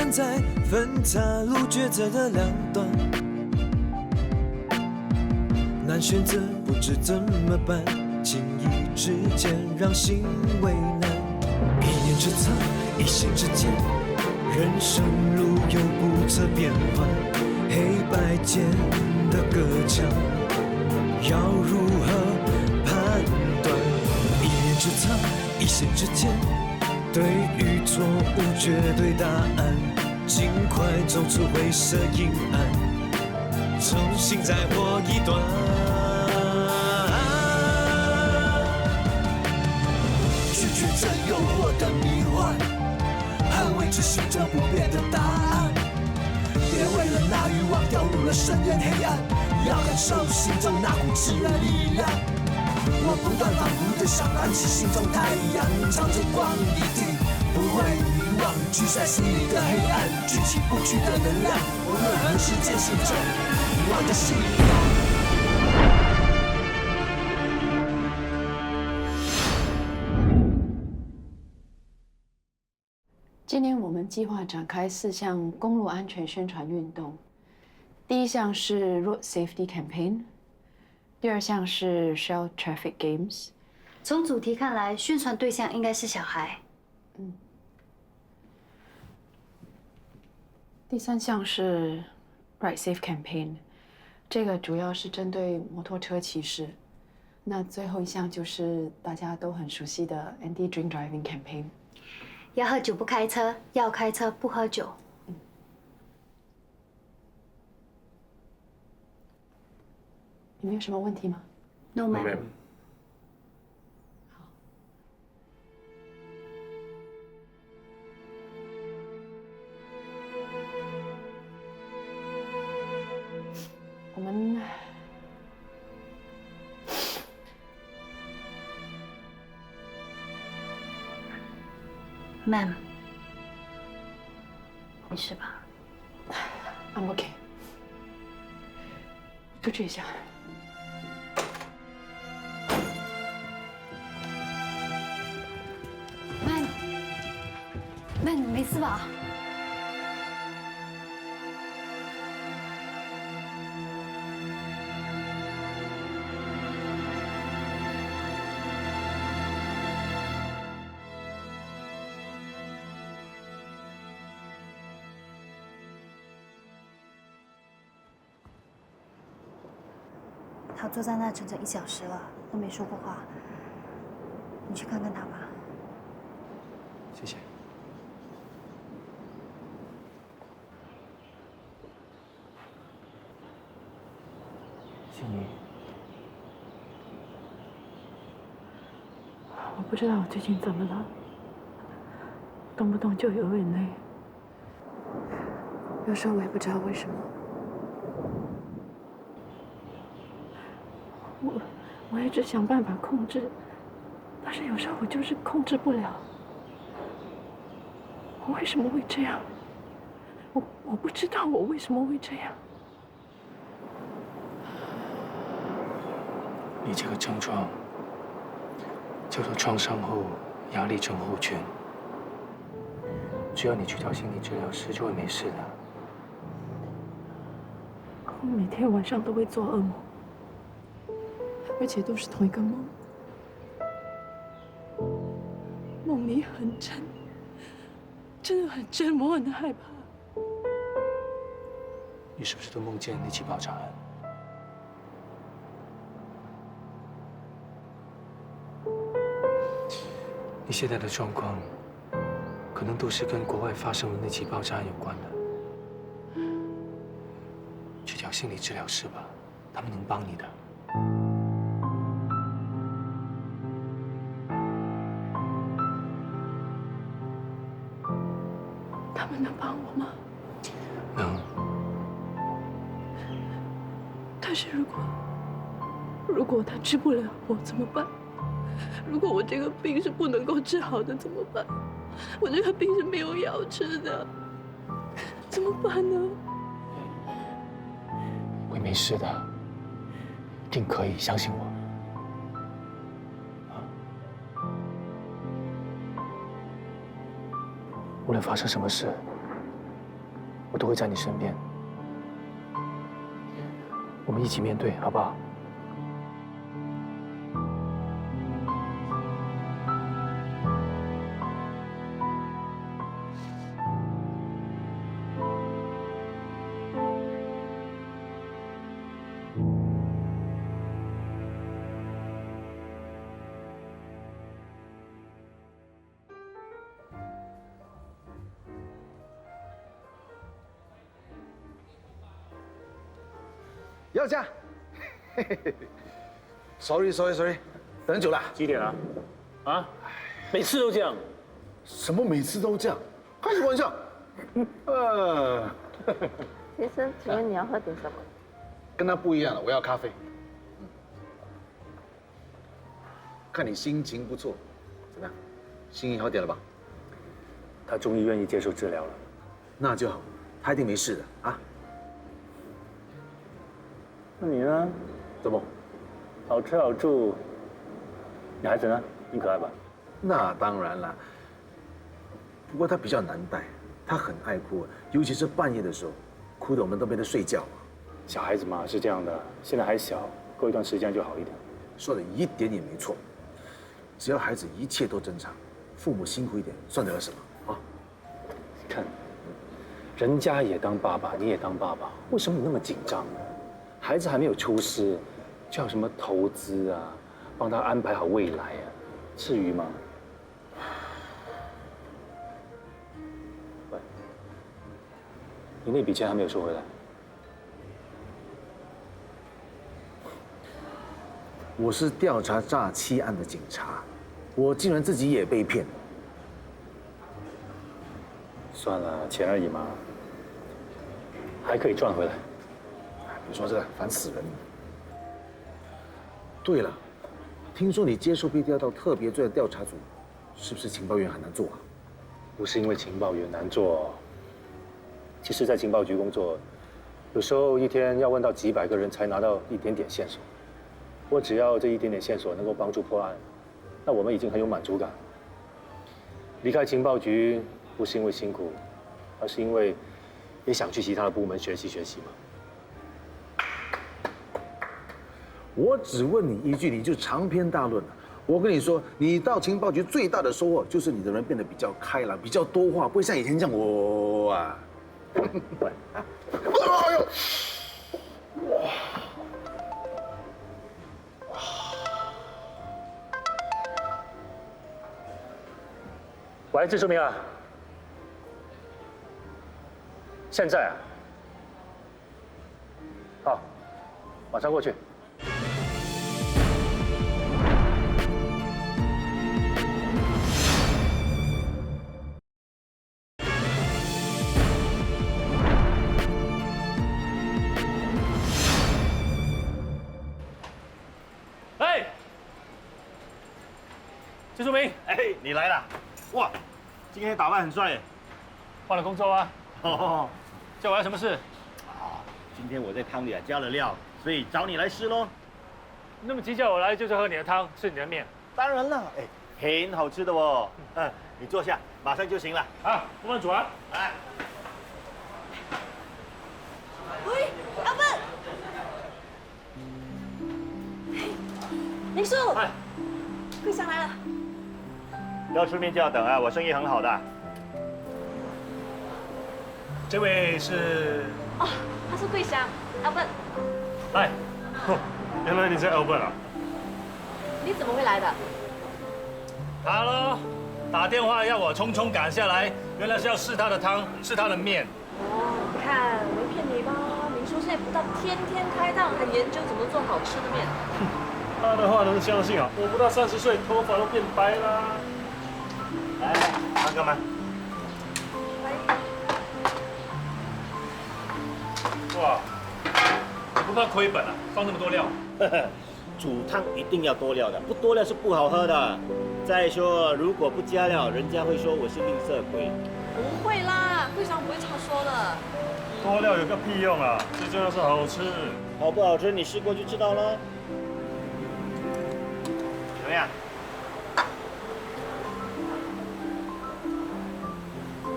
站在分岔路抉择的两端，难选择不知怎么办，轻易之间让心为难。一念之差，一心之间，人生路有不测变幻，黑白间的隔墙，要如何判断？一念之差，一心之间，对与错无绝对答案，尽快走出灰色阴暗，重新再活一段。拒绝这诱惑的迷幻，捍卫着心中不变的答案。别为了那欲望掉入了深渊黑暗，要感受心中那股炽热力量。我不断反复的想燃起心中太阳，朝着光一定不会遗忘，聚在心里的黑暗，举起不屈的能量，无论何时坚信着我的信仰。今年我们计划展开4项公路安全宣传运动。第一项是 Road Safety Campaign， 第二项是 Shell Traffic Games。从主题看来，宣传对象应该是小孩。第三项是 Ride Safe Campaign， 这个主要是针对摩托车骑士。那最后一项就是大家都很熟悉的 Anti Drink Driving Campaign。要喝酒不开车，要开车不喝酒。你们有什么问题吗 No ma'am。好。我们，Ma'am， 没事吧 I'm OK。出去一下。Man， 你没事吧？他坐在那整整1小时了，都没说过话。你去看看他吧。谢谢。心怡，我不知道我最近怎么了，动不动就有眼泪，有时候我也不知道为什么。我一直想办法控制，但是有时候我就是控制不了。我为什么会这样？我不知道我为什么会这样。你这个症状叫做创伤后压力症候群，只要你去找心理治疗师，就会没事的。我每天晚上都会做噩梦，而且都是同一个梦，梦里很真，真的很真，我很害怕。你是不是都梦见那起爆炸案？你现在的状况，可能都是跟国外发生的那起爆炸案有关的。去找心理治疗师吧，他们能帮你的。他们能帮我吗？能。但是如果他治不了我怎么办？如果我这个病是不能够治好的怎么办？我这个病是没有药吃的，怎么办呢？会没事的，一定可以，相信我。无论发生什么事，我都会在你身边。我们一起面对，好不好？要价。Sorry， 等久了。几点了？啊？每次都这样。什么每次都这样？开什么玩笑？先生，请问你要喝点什么？跟他不一样了，我要咖啡。看你心情不错，怎么样？心情好点了吧？他终于愿意接受治疗了。那就好，他一定没事的啊。那你呢？怎么？好吃好住。你孩子呢？挺可爱吧？那当然了。不过他比较难带，他很爱哭，尤其是半夜的时候，哭得我们都没得睡觉。小孩子嘛是这样的，现在还小，过一段时间就好一点。说的一点也没错，只要孩子一切都正常，父母辛苦一点算得了什么啊？看，人家也当爸爸，你也当爸爸，为什么你那么紧张呢？孩子还没有出世，就要什么投资啊，帮他安排好未来啊，至于吗？喂，你那笔钱还没有收回来？我是调查诈欺案的警察，我竟然自己也被骗。算了，钱而已嘛，还可以赚回来。你说这个烦死人了。对了，听说你接受被调到特别罪的调查组，是不是情报员很难做啊？不是因为情报员难做，其实，在情报局工作，有时候一天要问到几百个人才拿到一点点线索。我只要这一点点线索能够帮助破案，那我们已经很有满足感。离开情报局不是因为辛苦，而是因为也想去其他的部门学习学习嘛。我只问你一句，你就长篇大论了。我跟你说，你到情报局最大的收获就是你的人变得比较开朗，比较多话，不会像以前这样我啊。喂，哎呦！喂，郑淑明啊，现在啊，好，马上过去。哎，郑淑明，哎，你来了，哇，今天打扮很帅耶。换了工作啊？哦，叫我要什么事？啊，今天我在汤里加了料，所以找你来试喽。那么急叫我来就是喝你的汤，吃你的面。当然了，哎，很好吃的哦。你坐下，马上就行了。啊，慢慢煮啊。来，喂，阿笨，林叔，哎，桂香来了。要吃面就要等啊，我生意很好的。这位是？哦，他是桂香，阿笨，哎，原来你是 Albert 啊。你怎么会来的？ Hello， 打电话要我匆匆赶下来，原来是要试他的汤，试他的面。哦，你看，没骗你吧？林叔现在不但天天开档，还研究怎么做好吃的面。他的话能相信啊？我不到30岁，头发都变白啦。来，汤哥们。哇，你不怕亏本啊？放那么多料？煮汤一定要多料的，不多料是不好喝的。再说，如果不加料，人家会说我是吝啬鬼。不会啦，桂香不会这么说的。多料有个屁用啊！最重要是好吃。好不好吃，你试过就知道了。怎么样？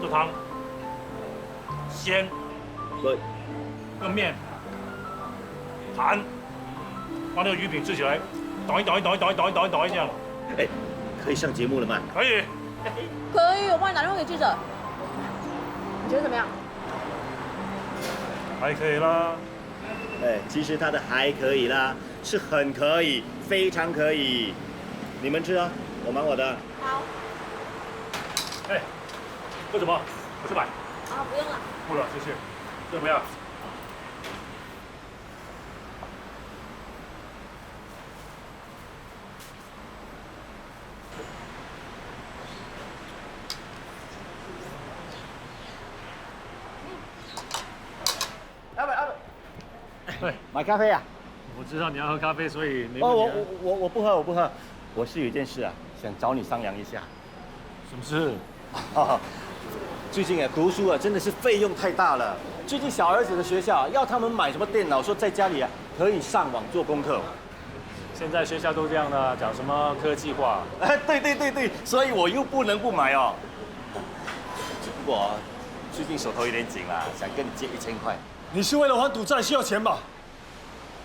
这汤鲜对，那个面盘，把那个鱼饼吃起来，倒一这样。哎，可以上节目了吗？可以。可以，我帮你打电话给记者。你觉得怎么样？还可以啦。哎，其实他的还可以啦，是很可以，非常可以。你们吃啊，我忙我的。好。哎，喝什么？我去买。啊，不用了。不了，谢谢。这怎么样？对，买咖啡啊？我知道你要喝咖啡，所以没哦，问题啊。我不喝，我不喝。我是有一件事啊，想找你商量一下。什么事？哦，最近啊，读书啊，真的是费用太大了。最近小儿子的学校要他们买什么电脑，说在家里啊可以上网做功课。现在学校都这样的，讲什么科技化？哎，对，所以我又不能不买哦。只不过最近手头有点紧啦，想跟你借1000块。你是为了还赌债需要钱吧？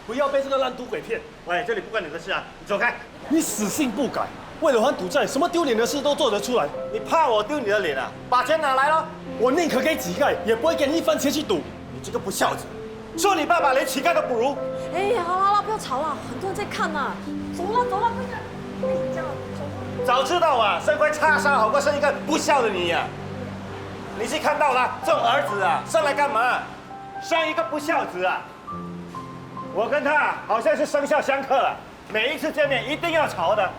不要被这个烂赌鬼骗！喂，这里不关你的事啊，你走开！你死性不改，为了还赌债，什么丢脸的事都做得出来。你怕我丢你的脸啊？把钱拿来了！我宁可给乞丐，也不会给你1分钱去赌。你这个不孝子，说你爸爸连乞丐都不如。哎，好了，不要吵了，很多人在看呢。走了，不要这样，走。早知道啊，生块叉烧好过生一个不孝的你呀！你是看到了，这种儿子啊，生来干嘛？生一个不孝子啊！我跟他好像是生肖相克啊，每一次见面一定要吵的。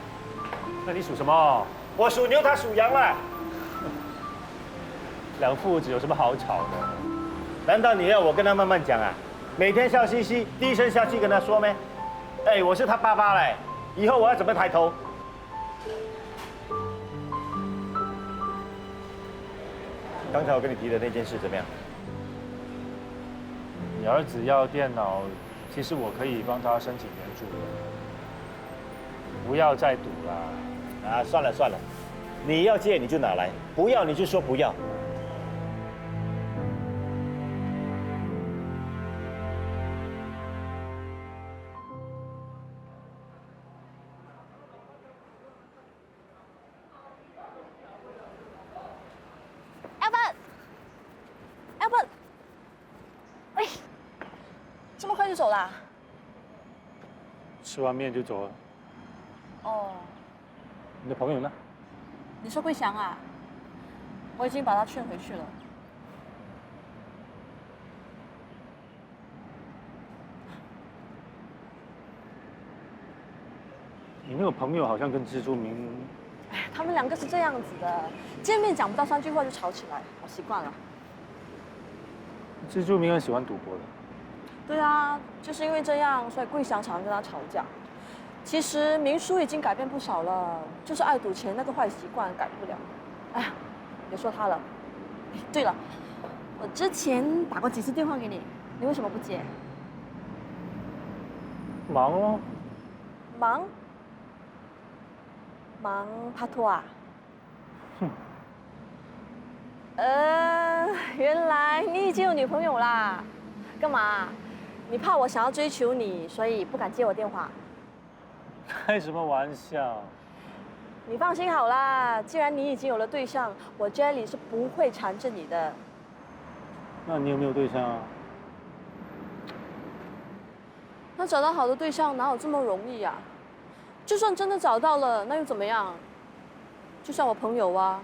那你属什么？我属牛，他属羊了。两父子有什么好吵的？难道你要我跟他慢慢讲啊？每天笑嘻嘻，低声下气跟他说咩？哎，我是他爸爸嘞，以后我要怎么抬头？刚才我跟你提的那件事怎么样？你儿子要电脑，其实我可以帮他申请援助的。不要再赌了。啊，算了，你要借你就拿来，不要你就说不要。Albert，哎，这么快就走啦？吃完面就走了。哦，你的朋友呢？你说桂祥啊？我已经把他劝回去了。你那个朋友好像跟蜘蛛明……哎，他们2个是这样子的，见面讲不到3句话就吵起来，我习惯了。蜘蛛明很喜欢赌博的。对啊，就是因为这样，所以桂祥常常跟他吵架。其实明叔已经改变不少了，就是爱赌钱那个坏习惯改不了。哎呀，别说他了。哎，对了，我之前打过几次电话给你，你为什么不接？忙哦。忙拍拖啊？哼。原来你已经有女朋友啦？干嘛？你怕我想要追求你，所以不敢接我电话？开什么玩笑？你放心好啦，既然你已经有了对象，我 Jelly 是不会缠着你的。那你有没有对象啊？那找到好的对象哪有这么容易啊？就算真的找到了，那又怎么样？就像我朋友啊，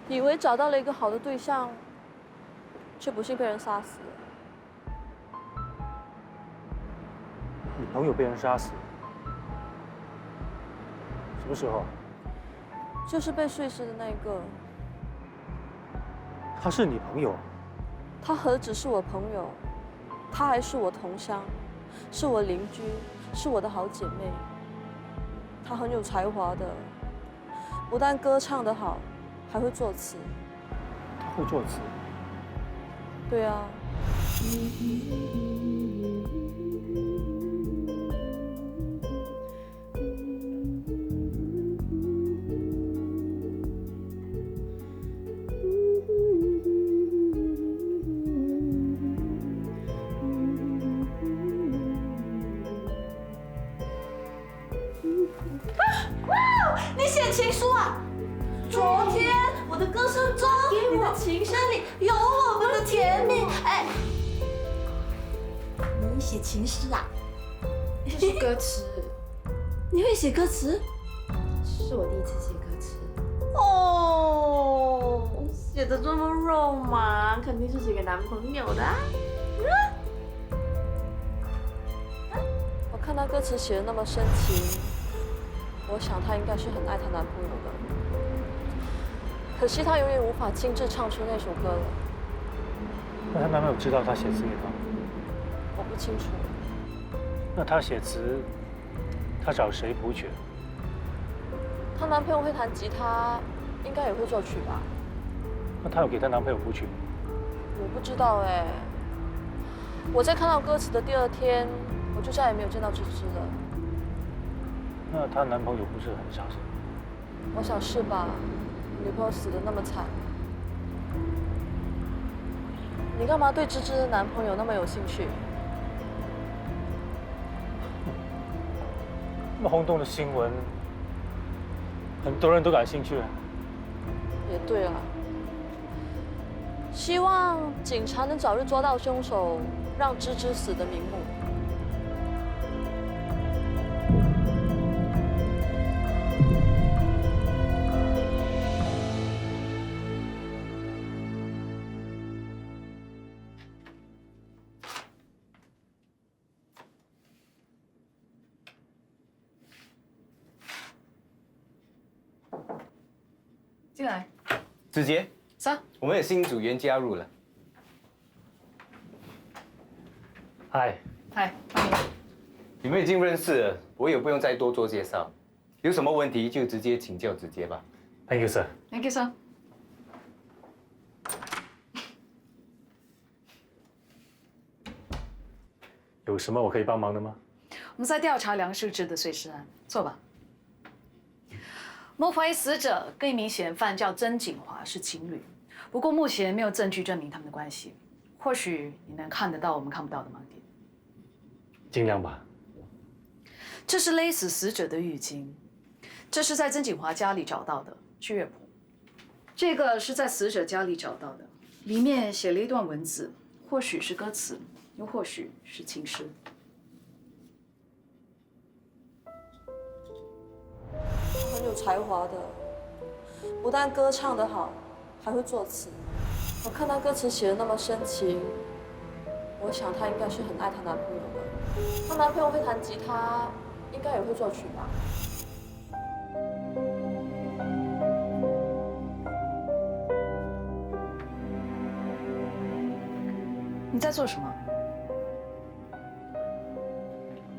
以为找到了一个好的对象，却不幸被人杀死了。你朋友被人杀死？什么时候？就是被碎尸的那个。他是你朋友？他何止是我朋友，他还是我同乡，是我邻居，是我的好姐妹。她很有才华的，不但歌唱得好，还会作词。他会作词？对啊。昨天我的歌声中，你的琴声里有我们的甜蜜。哎，你写情诗啊？是歌词，你会写歌词？是我第一次写歌词。哦，写的这么肉麻，肯定是写给男朋友的啊。我看他歌词写的那么深情，我想他应该是很爱她男朋友的。可惜她永远无法亲自唱出那首歌了。那她男朋友知道她写词给她吗？我不清楚。那她写词，她找谁谱曲？她男朋友会弹吉他，应该也会作曲吧？那她有给她男朋友谱曲吗？我不知道哎。我在看到歌词的第2天，我就再也没有见到芝芝了。那她男朋友不是很伤心？我想是吧，女朋友死得那么惨。你干嘛对芝芝的男朋友那么有兴趣？那么轰动的新闻，很多人都感兴趣。也对了，希望警察能早日抓到凶手，让芝芝死得瞑目。进来。子杰，上。我们有新组员加入了。嗨。嗨，欢迎。你们已经认识了，我也不用再多做介绍。有什么问题就直接请教子杰吧。Thank you, sir. Thank you, sir. 有什么我可以帮忙的吗？我们在调查梁世之的碎尸案，坐吧。我们怀疑死者跟一名嫌犯叫曾景华是情侣，不过目前没有证据证明他们的关系。或许你能看得到我们看不到的盲点。尽量吧。这是勒死死者的浴巾，这是在曾景华家里找到的剧乐谱，这个是在死者家里找到的，里面写了一段文字，或许是歌词，又或许是情诗。他很有才华的，不但歌唱得好，还会作词。我看他歌词写的那么深情，我想他应该是很爱她男朋友的。她男朋友会弹吉他，应该也会作曲吧？你在做什么？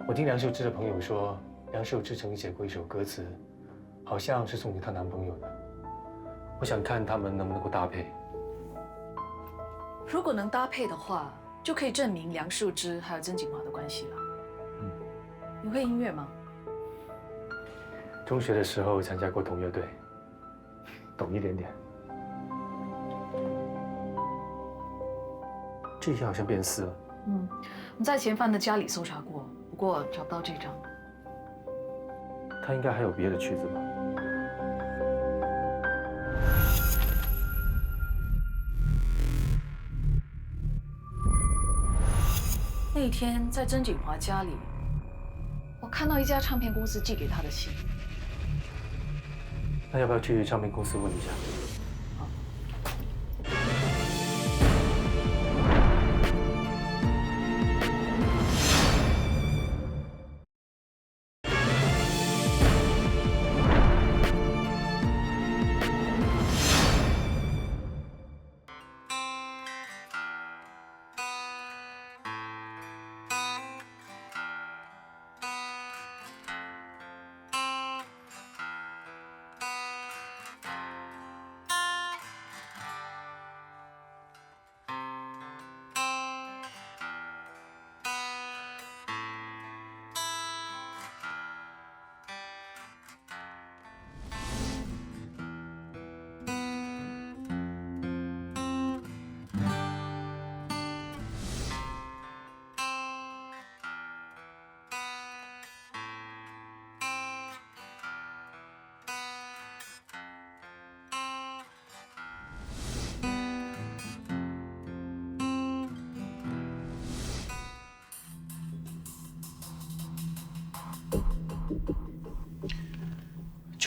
我听梁秀芝的朋友说，梁秀芝曾经写过一首歌词，好像是送给她男朋友的。我想看他们能不能够搭配。如果能搭配的话，就可以证明梁树芝还有曾景华的关系了。你会音乐吗？中学的时候参加过童乐队，懂一点点。这些好像变四了。我们在嫌犯的家里搜查过，不过找不到这张。他应该还有别的曲子吧？那天在曾景华家里，我看到一家唱片公司寄给他的信。那要不要去唱片公司问一下？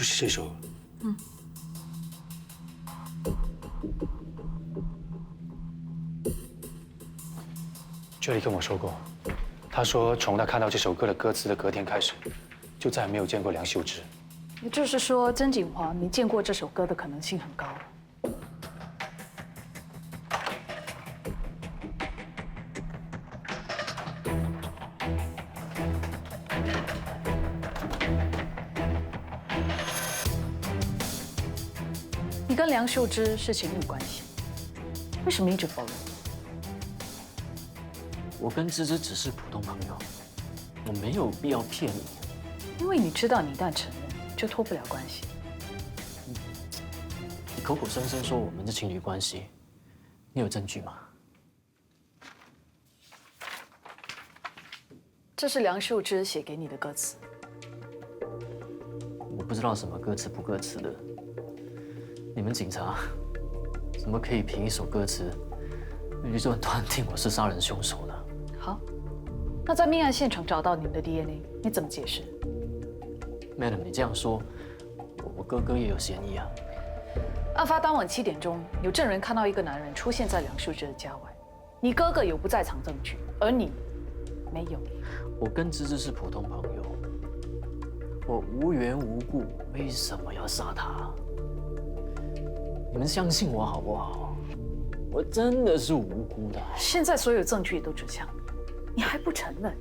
就是这首。嗯。这里跟我说过，他说从他看到这首歌的歌词的隔天开始，就再也没有见过梁秀芝。也就是说，曾锦华没见过这首歌的可能性很高。你跟梁秀芝是情侣关系，为什么一直否认？我跟芝芝只是普通朋友，我没有必要骗你。因为你知道，你一旦承认，就脱不了关系。你口口声声说我们是情侣关系，你有证据吗？这是梁秀芝写给你的歌词。我不知道什么歌词不歌词的。你们警察怎么可以凭一首歌词就断定我是杀人凶手呢？好，那在命案现场找到你们的 DNA， 你怎么解释 ？Madam， 你这样说，我哥哥也有嫌疑啊。案发当晚7点钟，有证人看到一个男人出现在梁秀芝的家外，你哥哥有不在场证据，而你没有。我跟芝芝是普通朋友，我无缘无故为什么要杀他？你们相信我好不好？我真的是无辜的。现在所有证据也都指向你，你还不承认？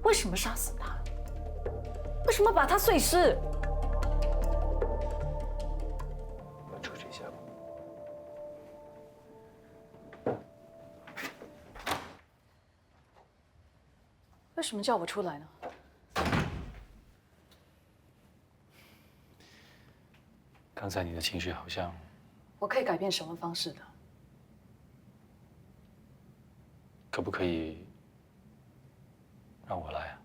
为什么杀死他？为什么把他碎尸？我出去一下。为什么叫我出来呢？刚才你的情绪好像……我可以改变什么方式的？可不可以让我来啊？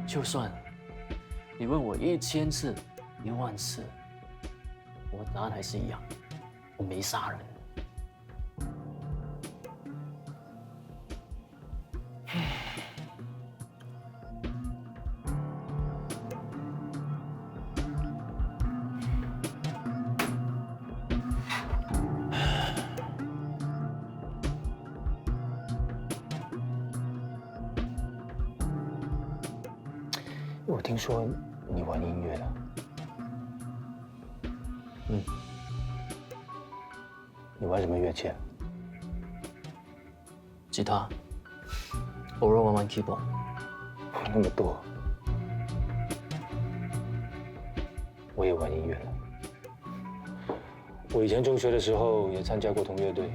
就算你问我1000次、10000次，我答案还是一样，我没杀人。我听说你玩音乐的，你玩什么乐器啊？吉他，偶尔玩玩 keyboard。那么多，我也玩音乐了。我以前中学的时候也参加过同乐队，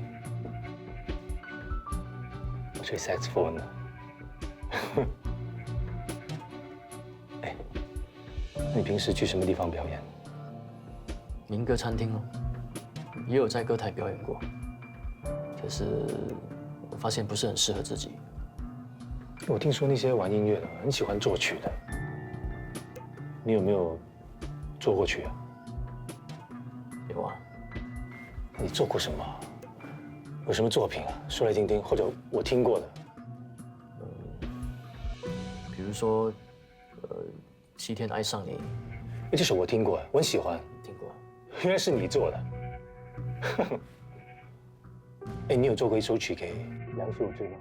我吹 saxophone 的。你平时去什么地方表演？民歌餐厅哦，也有在歌台表演过，可是我发现不是很适合自己。我听说那些玩音乐的很喜欢作曲的，你有没有作过曲啊？有啊。你做过什么？有什么作品啊？说来听听，或者我听过的。比如说7天爱上你，这首我听过，我很喜欢。听过？原来是你做的。哎，你有做过一首曲给梁秀芝吗？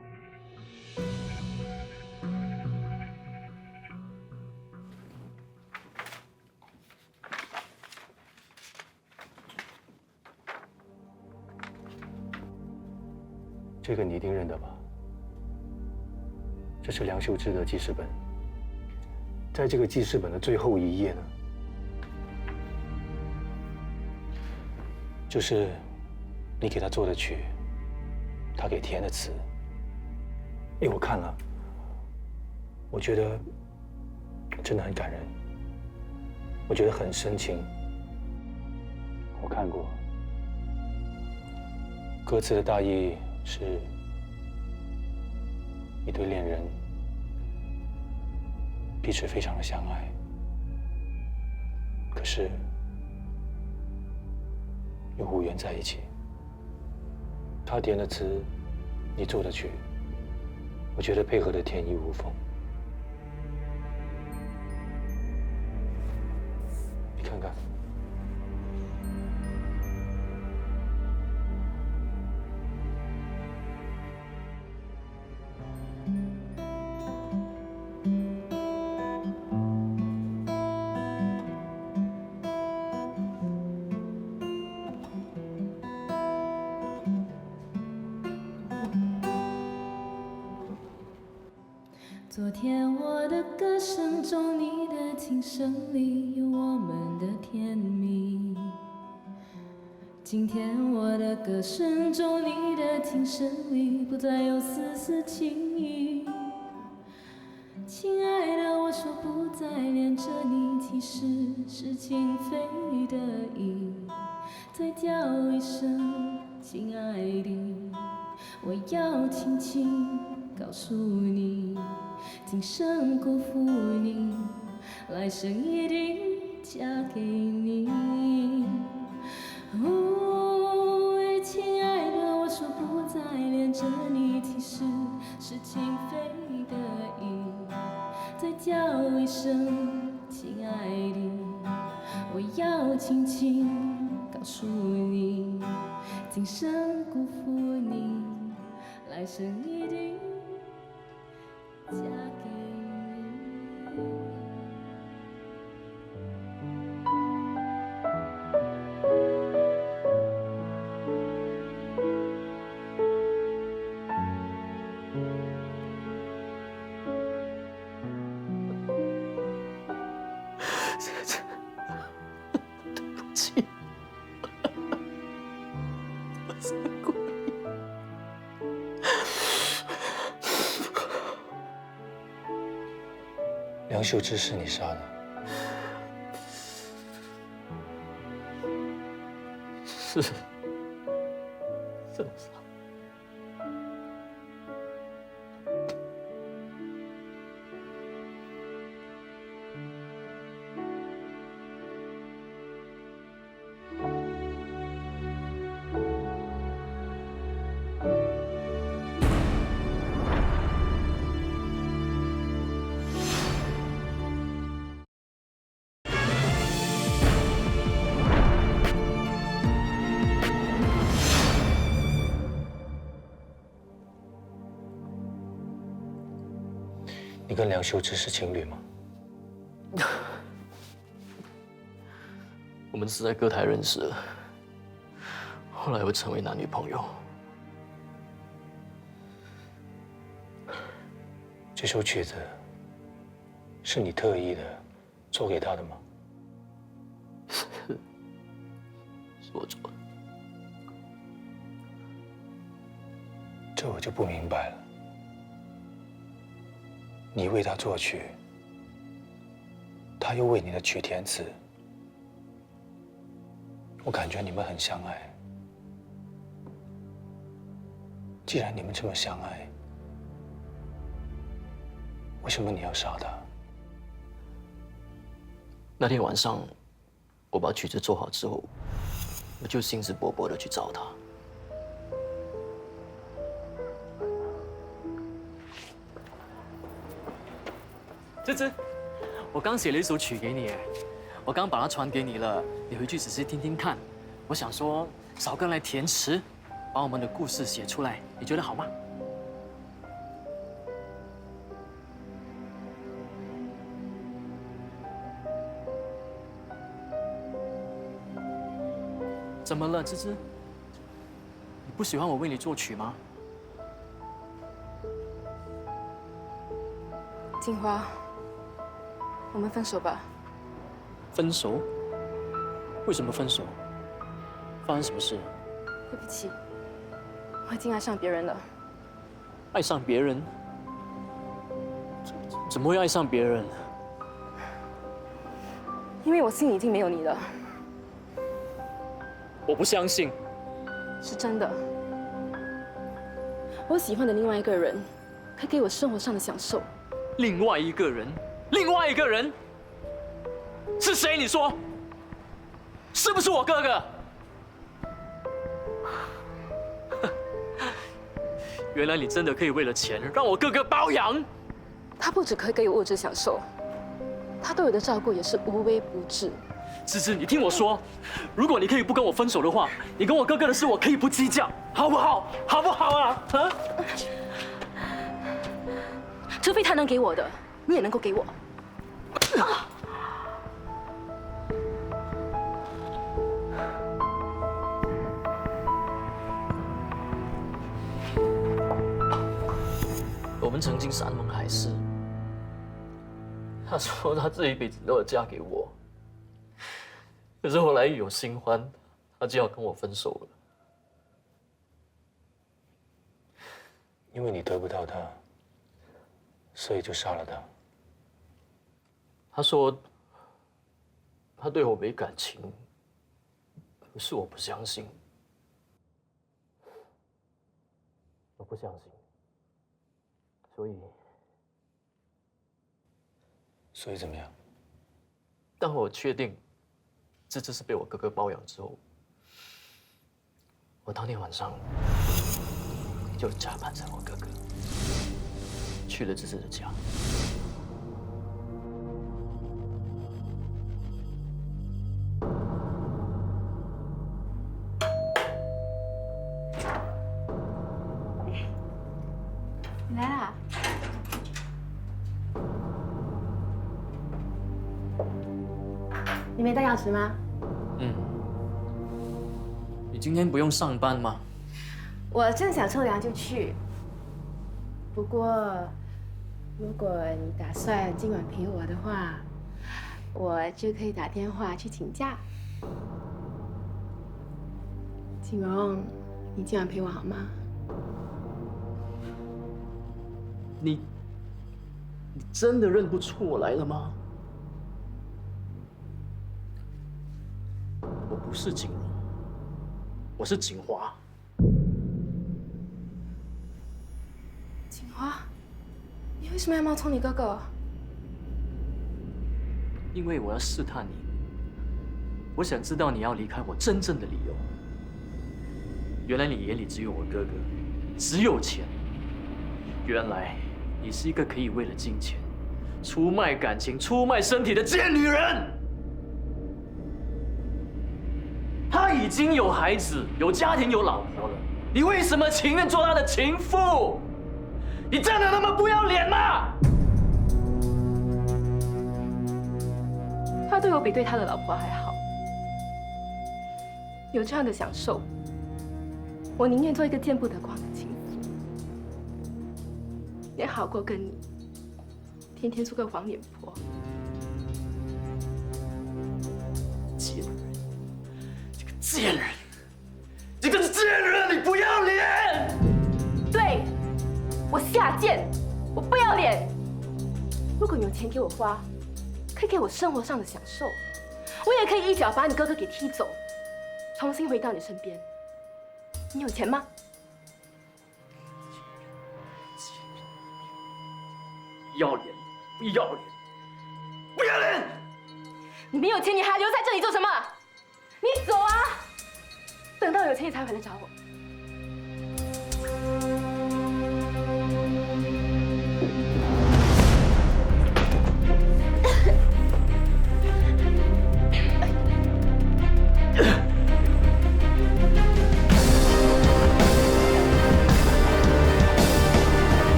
这个你一定认得吧？这是梁秀芝的记事本。在这个记事本的最后一页呢，就是你给他做的曲，他给填的词。哎，我看了，我觉得真的很感人，我觉得很深情，我看过，歌词的大意是一对恋人彼此非常的相爱，可是又无缘在一起。他填的词，你做的曲，我觉得配合的天衣无缝。你看看。昨天我的歌声中，你的琴声里有我们的甜蜜。今天我的歌声中，你的琴声里不再有丝丝情意。亲爱的，我说不再恋着你，其实是情非得已。再叫一声亲爱的，我要轻轻告诉你，今生辜负你，来生一定嫁给你。哦，亲爱的，我说不再恋着你，其实是情非得已。再叫一声亲爱的，我要轻轻告诉你，今生辜负你，来生一定嫁给你。对不起，我是故意。梁秀芝是你杀的？是，真的是。你跟梁秀芝是情侣吗？我们是在歌台认识的，后来又成为男女朋友。这首曲子是你特意的做给他的吗？是我做的。这我就不明白了。你为他作曲，他又为你的曲填词，我感觉你们很相爱。既然你们这么相爱，为什么你要杀他？那天晚上，我把曲子做好之后，我就兴致勃勃地去找他。芝芝，我刚写了一首曲给你，我刚把它传给你了，你回去仔细听听看。我想说，找个人来填词，把我们的故事写出来，你觉得好吗？怎么了，芝芝？你不喜欢我为你作曲吗？静花，我们分手吧。分手？为什么分手？发生什么事？对不起，我已经爱上别人了。爱上别人？怎么会爱上别人？因为我心里已经没有你了。我不相信。是真的。我喜欢的另外一个人，可以给我生活上的享受。另外一个人，是谁？你说，是不是我哥哥？原来你真的可以为了钱让我哥哥包养。他不只可以给我物质享受，他对我的照顾也是无微不至。芝芝，你听我说，如果你可以不跟我分手的话，你跟我哥哥的事我可以不计较，好不好？好不好啊？啊？除非他能给我的，你也能够给我。我们曾经山盟海誓，他说他这一辈子都要嫁给我，可是后来一有新欢，他就要跟我分手了。因为你得不到他，所以就杀了他。他说他对我没感情，可是我不相信，我不相信，所以怎么样？当我确定芝芝是被我哥哥包养之后，我当天晚上就假扮成我哥哥，去了芝芝的家。你来啦！你没带钥匙吗？你今天不用上班吗？我正想冲凉就去。不过，如果你打算今晚陪我的话，我就可以打电话去请假。景荣，你今晚陪我好吗？你真的认不出我来了吗？我不是景荣，我是景华。景华，你为什么要冒充你哥哥？因为我要试探你，我想知道你要离开我真正的理由。原来你眼里只有我哥哥，只有钱。原来你是一个可以为了金钱出卖感情、出卖身体的贱女人。她已经有孩子、有家庭、有老婆了，你为什么情愿做她的情妇？你真的那么不要脸吗？他对我比对他的老婆还好，有这样的享受，我宁愿做一个见不得光的情妇，也好过跟你天天做个黄脸婆。贱人，这个贱人，这个贱人，你不要脸！对，我下贱，我不要脸。如果你有钱给我花，可以给我生活上的享受，我也可以一脚把你哥哥给踢走，重新回到你身边。你有钱吗？要脸，不要脸，不要脸！你没有钱，你还留在这里做什么？你走啊！等到有钱你才回来找我。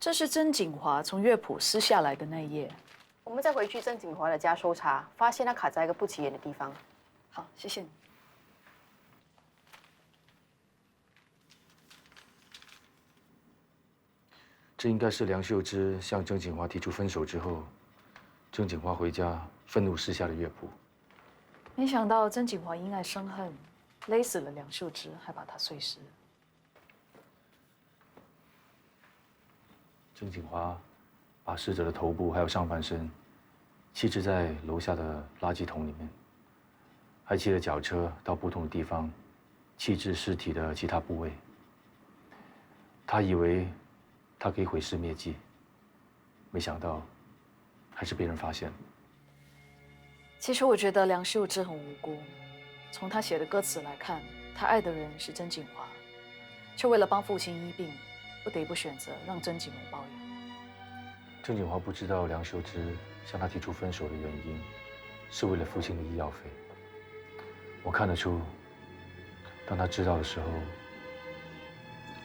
这是曾景华从乐谱撕下来的那一页。我们再回去曾景华的家搜查，发现他卡在一个不起眼的地方。好，谢谢你。这应该是梁秀芝向曾景华提出分手之后，曾景华回家愤怒撕下的乐谱。没想到曾景华因爱生恨，勒死了梁秀芝，还把她碎尸。曾景华把死者的头部还有上半身弃置在楼下的垃圾桶里面，还骑了脚车到不同的地方弃置尸体的其他部位。他以为他可以毁尸灭迹，没想到还是被人发现了。其实我觉得梁秀芝很无辜。从他写的歌词来看，他爱的人是曾锦华，却为了帮父亲医病，不得不选择让曾锦荣包养。曾锦华不知道梁秀芝向他提出分手的原因，是为了父亲的医药费。我看得出，当他知道的时候，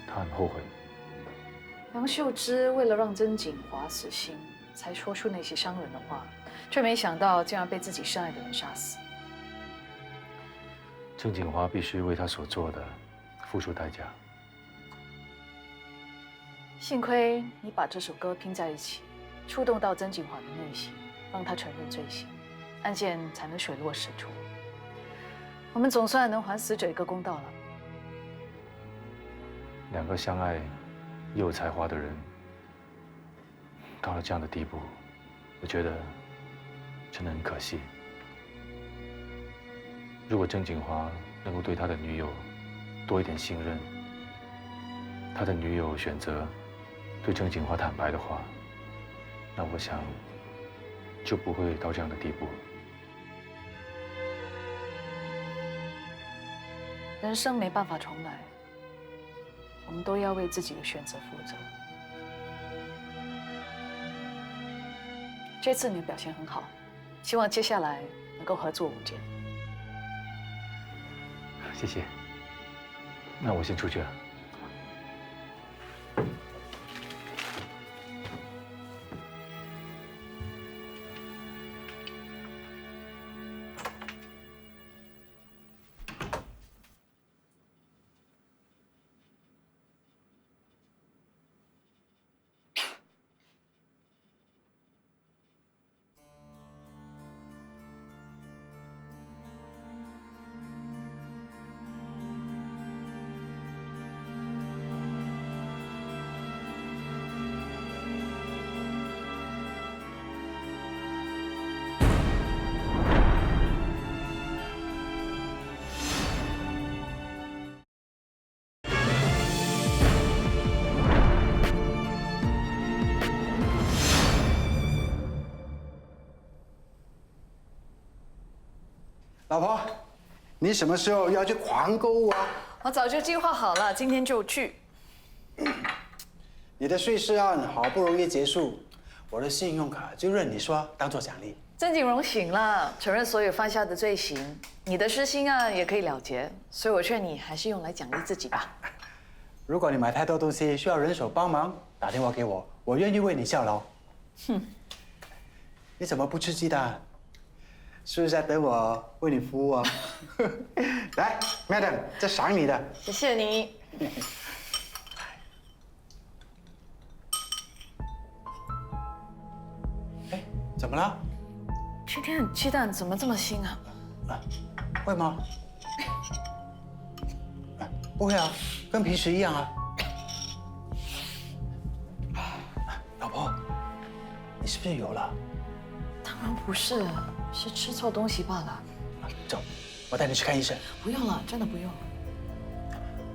他很后悔。梁秀芝为了让曾锦华死心，才说出那些伤人的话，却没想到竟然被自己深爱的人杀死。曾锦华必须为他所做的付出代价。幸亏你把这首歌拼在一起，触动到曾锦华的内心，让他承认罪行，案件才能水落石出。我们总算能还死者一个公道了。两个相爱又有才华的人，到了这样的地步，我觉得真的很可惜。如果曾锦华能够对他的女友多一点信任，他的女友选择对曾锦华坦白的话，那我想就不会到这样的地步。人生没办法重来，我们都要为自己的选择负责。这次你的表现很好，希望接下来能够合作无间。谢谢。那我先出去了。老婆，你什么时候要去狂购物啊？我早就计划好了，今天就去。你的税事案好不容易结束，我的信用卡就任你刷，当做奖励。曾锦荣醒了，承认所有犯下的罪行，你的失心案也可以了结，所以我劝你还是用来奖励自己吧。如果你买太多东西需要人手帮忙，打电话给我，我愿意为你效劳。哼，你怎么不吃鸡蛋？是不是在等我为你服务啊？来 ，Madam， 这赏你的。谢谢你。哎，怎么了？今天的鸡蛋怎么这么腥啊？会吗？不会啊，跟平时一样啊。老婆，你是不是有了？当然不是，是吃错东西罢了。走，我带你去看医生。不用了，真的不用。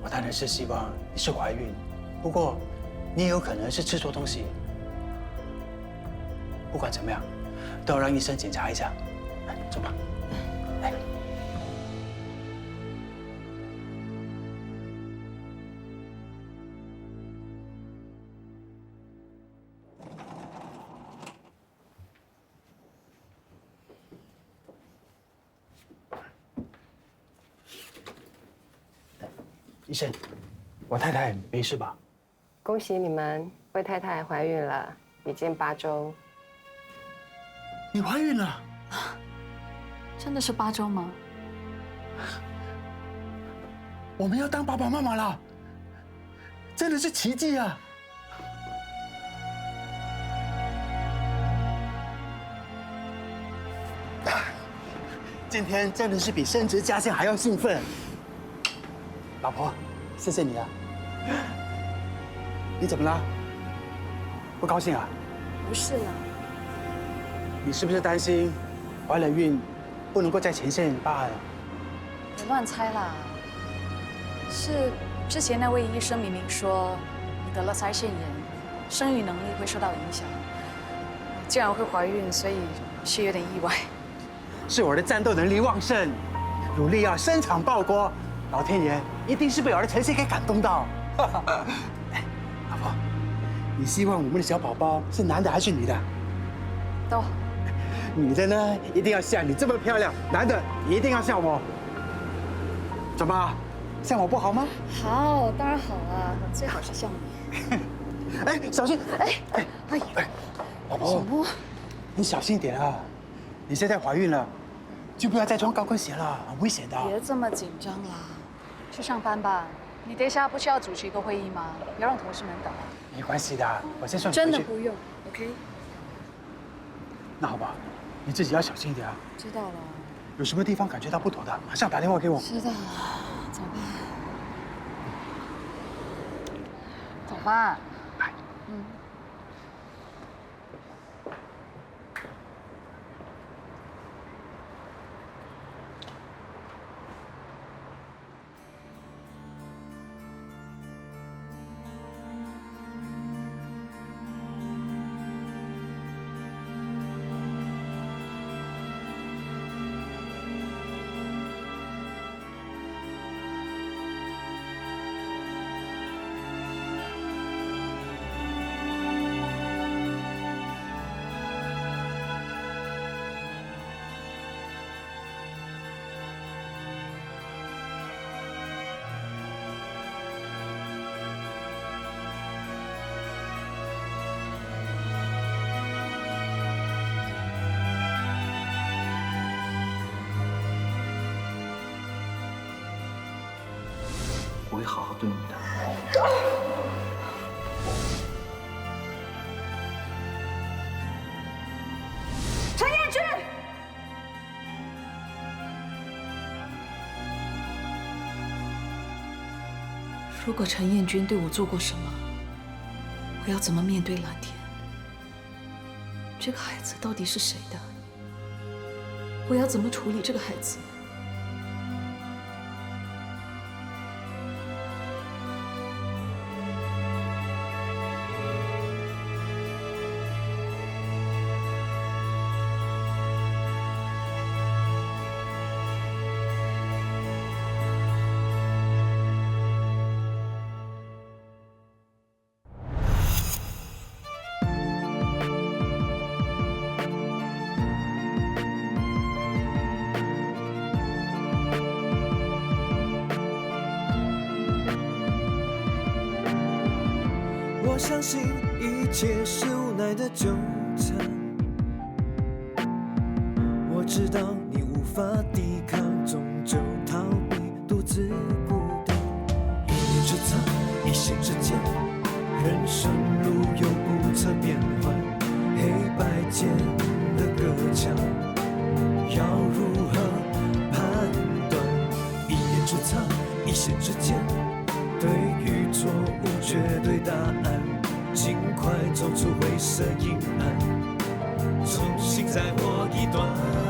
我当然是希望你是怀孕，不过你也有可能是吃错东西。不管怎么样，都要让医生检查一下。来，走吧。来。医生，我太太没事吧？恭喜你们，魏太太怀孕了，已经8周。你怀孕了？真的是8周吗？我们要当爸爸妈妈了，真的是奇迹啊！今天真的是比升职加薪还要兴奋。老婆，谢谢你啊。你怎么了？不高兴啊？不是啦。你是不是担心怀了孕不能够在前线罢了？别乱猜啦。是之前那位医生明明说你得了腮腺炎，生育能力会受到影响。既然会怀孕，所以是有点意外。是我的战斗能力旺盛，努力要生产报国，老天爷一定是被我的呈现给感动到。哎，老婆，你希望我们的小宝宝是男的还是女的？都。女的呢，一定要像你这么漂亮；男的一定要像我。怎么，像我不好吗？好，当然好啊，最好是像你。哎，小心！哎，老婆，你小心一点啊！你现在怀孕了，就不要再穿高跟鞋了，很危险的。别这么紧张啦，去上班吧。你等一下不是要主持一个会议吗？不要让同事们等。没关系的，我先送你回去。真的不用 ，OK？ 那好吧，你自己要小心一点啊。知道了。有什么地方感觉到不妥的，马上打电话给我。知道了，走吧。走吧。我会好好对你的。陈彦君，如果陈彦君对我做过什么，我要怎么面对蓝天？这个孩子到底是谁的？我要怎么处理这个孩子？我相信一切是无奈的纠缠，我知道你无法抵抗，终究逃避，独自孤单。一念之差，一线之间，人生路有不测变幻，黑白间的隔墙，要如何判断？一念之差，一线之间，对与错无绝对答案，尽快走出灰色阴暗，重新再活一段。